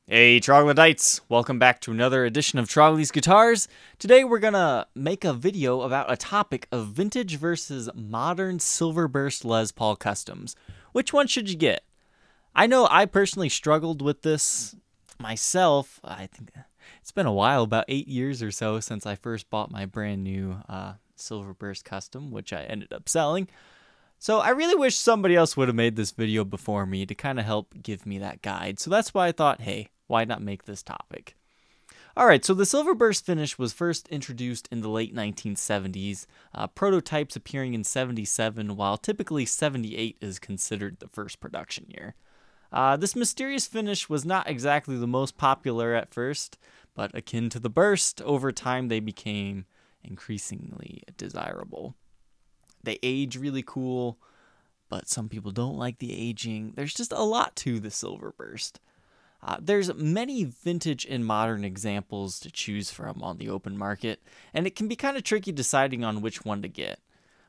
Hey Troglodytes, welcome back to another edition of Trogly's Guitars. Today we're gonna make a video about a topic of vintage versus modern Silverburst Les Paul customs. Which one should you get? I know I personally struggled with this myself. I think it's been a while, about 8 years or so since I first bought my brand new Silverburst custom, which I ended up selling. So I really wish somebody else would have made this video before me to kind of help give me that guide. So that's why I thought, hey, why not make this topic? Alright, so the Silverburst finish was first introduced in the late 1970s, prototypes appearing in 77, while typically 78 is considered the first production year. This mysterious finish was not exactly the most popular at first, but akin to the burst, over time they became increasingly desirable. They age really cool, but some people don't like the aging. There's just a lot to the Silverburst. There's many vintage and modern examples to choose from on the open market, and it can be kind of tricky deciding on which one to get.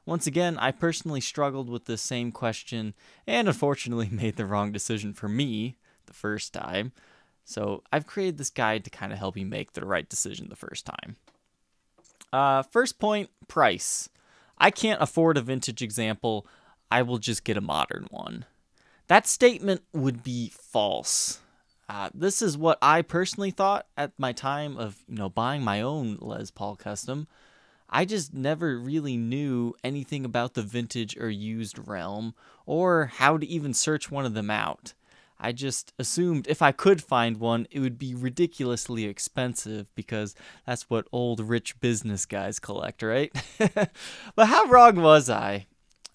Once again, I personally struggled with this same question, and unfortunately made the wrong decision for me the first time. So I've created this guide to kind of help you make the right decision the first time. First point, price. I can't afford a vintage example, I will just get a modern one. That statement would be false. This is what I personally thought at my time of, buying my own Les Paul custom. I just never really knew anything about the vintage or used realm, or how to even search one of them out. I just assumed if I could find one, it would be ridiculously expensive because that's what old rich business guys collect, right? But how wrong was I?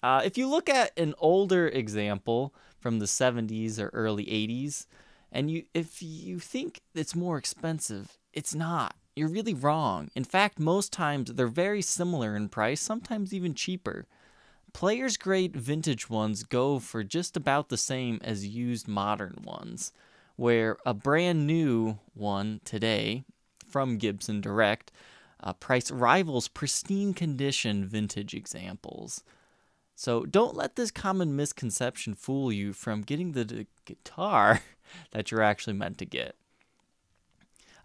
If you look at an older example from the 70s or early 80s, and if you think it's more expensive, it's not. You're really wrong. In fact, most times they're very similar in price, sometimes even cheaper. Players grade vintage ones go for just about the same as used modern ones, where a brand new one today from Gibson direct price rivals pristine condition vintage examples. So don't let this common misconception fool you from getting the guitar that you're actually meant to get.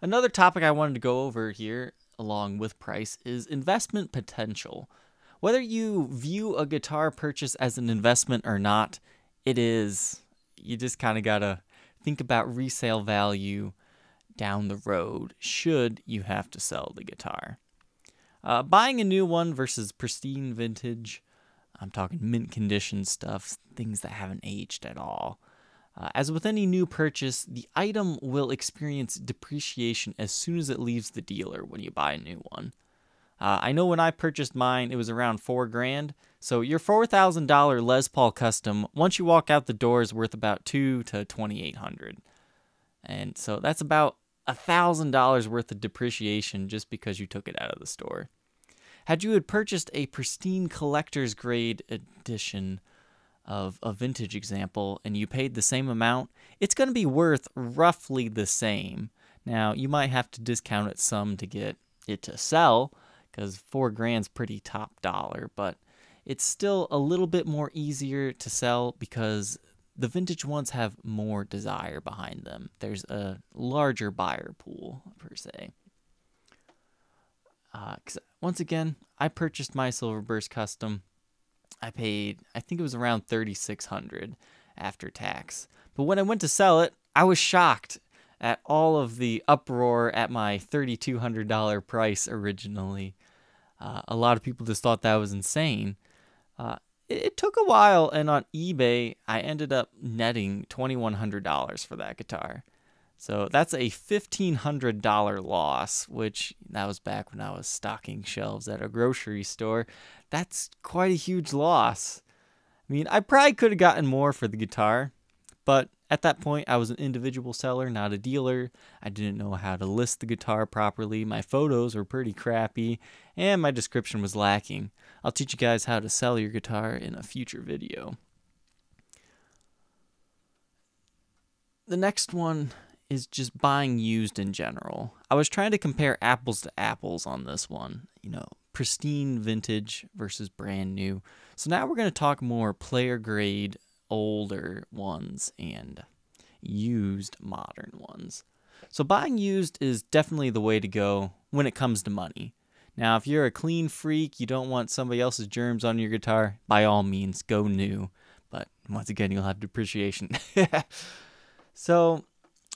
Another topic I wanted to go over here, along with price, is investment potential. Whether you view a guitar purchase as an investment or not, it is. You just kind of got to think about resale value down the road should you have to sell the guitar. Buying a new one versus pristine vintage, I'm talking mint condition stuff, things that haven't aged at all. As with any new purchase, the item will experience depreciation as soon as it leaves the dealer when you buy a new one. I know when I purchased mine, it was around $4,000. So your $4,000 Les Paul custom, once you walk out the door, is worth about $2,000 to $2,800. And so that's about $1,000 worth of depreciation just because you took it out of the store. Had you had purchased a pristine collector's grade edition of a vintage example and you paid the same amount, it's going to be worth roughly the same. Now, you might have to discount it some to get it to sell, because $4,000's pretty top dollar, but it's still a little bit more easier to sell because the vintage ones have more desire behind them. There's a larger buyer pool, per se. 'Cause once again, I purchased my Silverburst custom. I paid, I think it was around $3,600 after tax. But when I went to sell it, I was shocked at all of the uproar at my $3,200 price originally. A lot of people just thought that was insane. It took a while, and on eBay, I ended up netting $2,100 for that guitar. So that's a $1,500 loss, which that was back when I was stocking shelves at a grocery store. That's quite a huge loss. I mean, I probably could have gotten more for the guitar, but at that point, I was an individual seller, not a dealer. I didn't know how to list the guitar properly. My photos were pretty crappy, and my description was lacking. I'll teach you guys how to sell your guitar in a future video. The next one is just buying used in general. I was trying to compare apples to apples on this one, pristine vintage versus brand new. So now we're going to talk more player grade older ones and used modern ones. So buying used is definitely the way to go when it comes to money. Now, if you're a clean freak, you don't want somebody else's germs on your guitar, by all means, go new. But once again, you'll have depreciation. So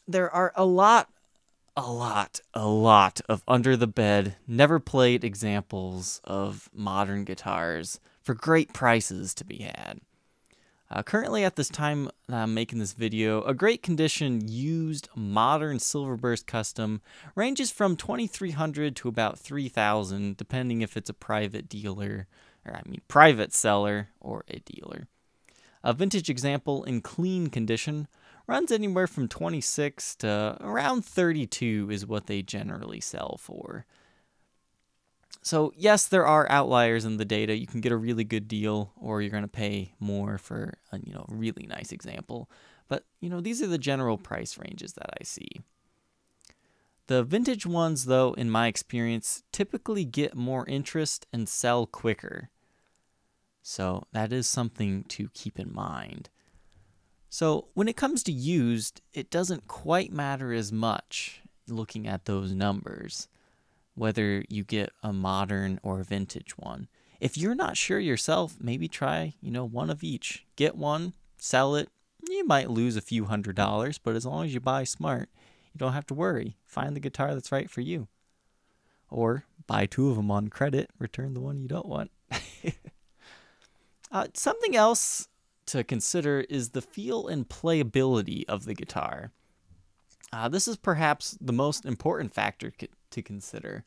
there are a lot of under the bed, never played examples of modern guitars for great prices to be had. Currently at this time that I'm making this video, a great condition used modern Silverburst custom ranges from $2,300 to about $3,000, depending if it's a private dealer, private seller or a dealer. A vintage example in clean condition runs anywhere from 26 to around 32 is what they generally sell for. So yes, there are outliers in the data. You can get a really good deal, or you're going to pay more for a really nice example. But these are the general price ranges that I see. The vintage ones, though, in my experience, typically get more interest and sell quicker. So that is something to keep in mind. So when it comes to used, it doesn't quite matter as much looking at those numbers, whether you get a modern or a vintage one. If you're not sure yourself, maybe try, one of each. Get one, sell it. You might lose a few $100s, but as long as you buy smart, you don't have to worry. Find the guitar that's right for you. Or buy two of them on credit, return the one you don't want. Something else to consider is the feel and playability of the guitar. This is perhaps the most important factor to consider.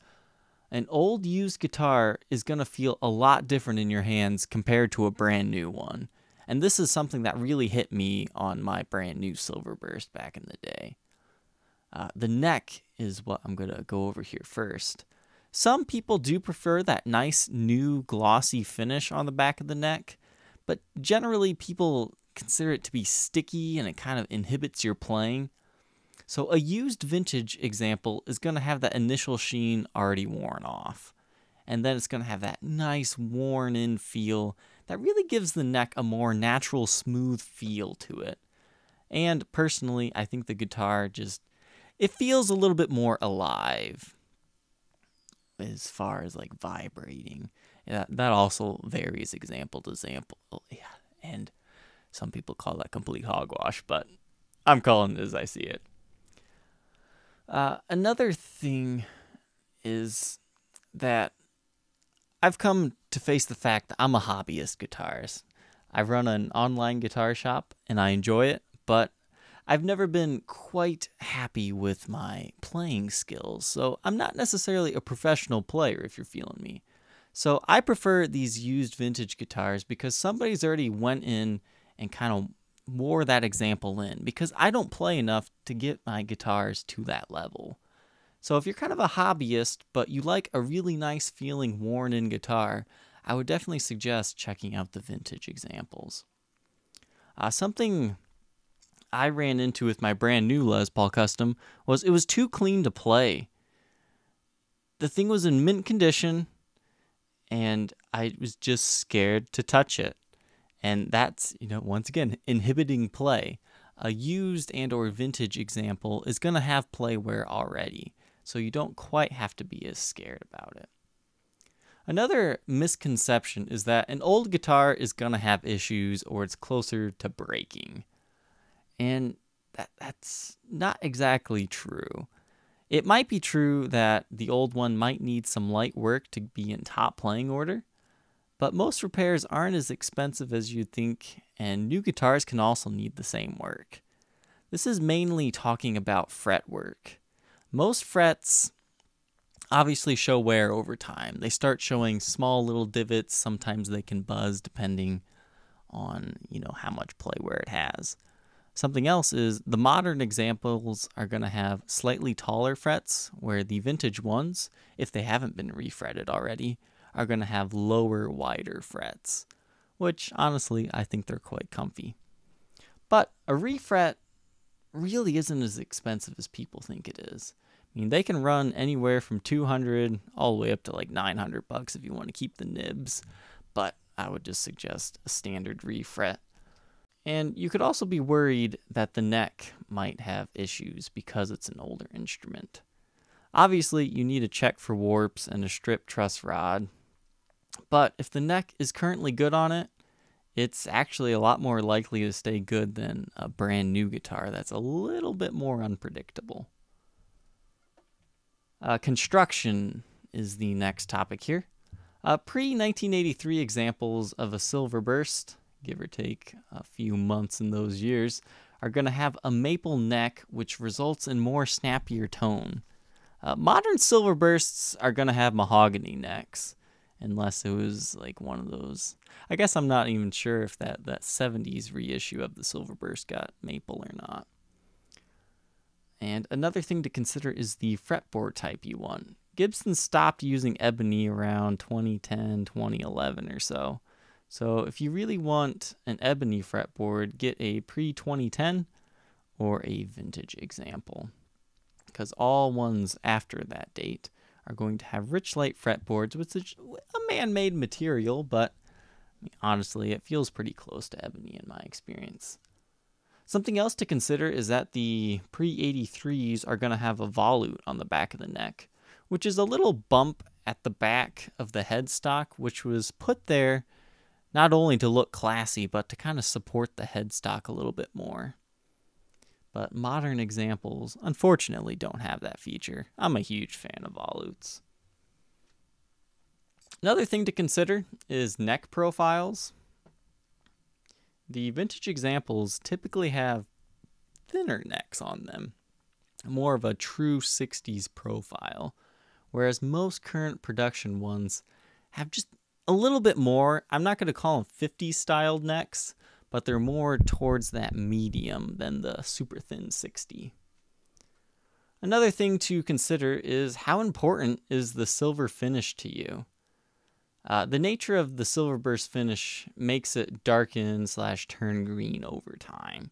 An old used guitar is going to feel a lot different in your hands compared to a brand new one. And this is something that really hit me on my brand new Silverburst back in the day. The neck is what I'm going to go over here first. Some people do prefer that nice new glossy finish on the back of the neck, but generally people consider it to be sticky and it kind of inhibits your playing. So a used vintage example is going to have that initial sheen already worn off. And then it's going to have that nice worn in feel that really gives the neck a more natural, smooth feel to it. And personally, I think the guitar it feels a little bit more alive as far as like vibrating. That also varies example to example. Yeah, and some people call that complete hogwash, but I'm calling it as I see it. Another thing is that I've come to face the fact that I'm a hobbyist guitarist. I run an online guitar shop and I enjoy it, but I've never been quite happy with my playing skills, so I'm not necessarily a professional player if you're feeling me. So I prefer these used vintage guitars because somebody's already went in and kind of wore that example in, because I don't play enough to get my guitars to that level. So if you're kind of a hobbyist, but you like a really nice feeling worn in guitar, I would definitely suggest checking out the vintage examples. Something I ran into with my brand new Les Paul Custom was it was too clean to play. The thing was in mint condition, and I was just scared to touch it. And that's, once again, inhibiting play. A used and or vintage example is going to have play wear already, so you don't quite have to be as scared about it. Another misconception is that an old guitar is going to have issues or it's closer to breaking. And that's not exactly true. It might be true that the old one might need some light work to be in top playing order, but most repairs aren't as expensive as you'd think, and new guitars can also need the same work. This is mainly talking about fret work. Most frets obviously show wear over time. They start showing small little divots. Sometimes they can buzz depending on, how much play wear it has. Something else is the modern examples are going to have slightly taller frets, where the vintage ones, if they haven't been refretted already, are going to have lower, wider frets, which honestly I think they're quite comfy. But a refret really isn't as expensive as people think it is. They can run anywhere from $200 all the way up to like $900 if you want to keep the nibs, but I would just suggest a standard refret. And you could also be worried that the neck might have issues because it's an older instrument. Obviously, you need to check for warps and a strip truss rod, but if the neck is currently good on it, it's actually a lot more likely to stay good than a brand new guitar that's a little bit more unpredictable. Construction is the next topic here. Pre-1983 examples of a Silverburst, give or take a few months in those years, are going to have a maple neck, which results in more snappier tone. Modern Silverbursts are going to have mahogany necks, unless it was like one of those. I guess I'm not even sure if that 70s reissue of the Silverburst got maple or not. And another thing to consider is the fretboard type you want. Gibson stopped using ebony around 2010, 2011 or so. So if you really want an ebony fretboard, get a pre-2010 or a vintage example, because all ones after that date are going to have rich light fretboards, which is a man-made material, but honestly, it feels pretty close to ebony in my experience. Something else to consider is that the pre-83s are going to have a volute on the back of the neck, which is a little bump at the back of the headstock, which was put there not only to look classy, but to kind of support the headstock a little bit more. But modern examples, unfortunately, don't have that feature. I'm a huge fan of volutes. Another thing to consider is neck profiles. The vintage examples typically have thinner necks on them, more of a true 60s profile, whereas most current production ones have just a little bit more. I'm not going to call them 50s styled necks, but they're more towards that medium than the super thin 60. Another thing to consider is how important is the silver finish to you. The nature of the Silverburst finish makes it darken/turn green over time.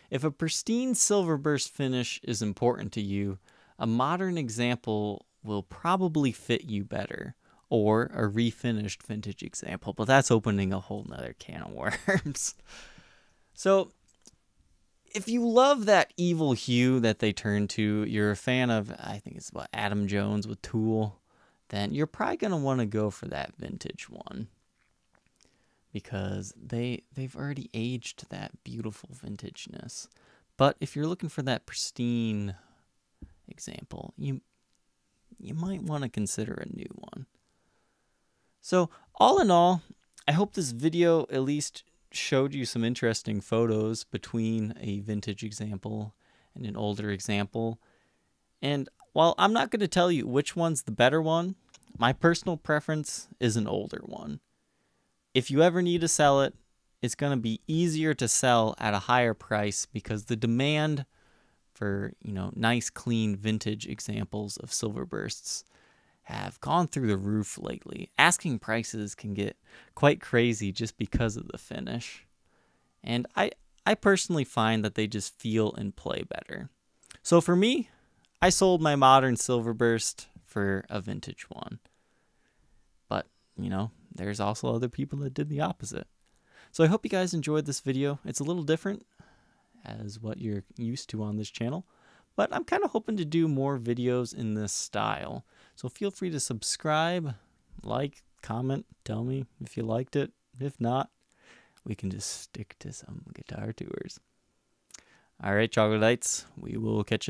If a pristine Silverburst finish is important to you, a modern example will probably fit you better, or a refinished vintage example, but that's opening a whole nother can of worms. So, if you love that evil hue that they turn to, you're a fan of, I think it's Adam Jones with Tool, then you're probably going to want to go for that vintage one, because they've already aged that beautiful vintageness. But if you're looking for that pristine example, you might want to consider a new one. So all in all, I hope this video at least showed you some interesting photos between a vintage example and an older example. And while I'm not going to tell you which one's the better one, my personal preference is an older one. If you ever need to sell it, it's going to be easier to sell at a higher price, because the demand for, nice clean vintage examples of Silverbursts have gone through the roof lately. Asking prices can get quite crazy just because of the finish. And I personally find that they just feel and play better. So for me, I sold my modern Silverburst for a vintage one. But, there's also other people that did the opposite. So I hope you guys enjoyed this video. It's a little different as what you're used to on this channel, but I'm kind of hoping to do more videos in this style. So feel free to subscribe, like, comment, tell me if you liked it. If not, we can just stick to some guitar tours. All right, Troglodytes, we will catch you next time.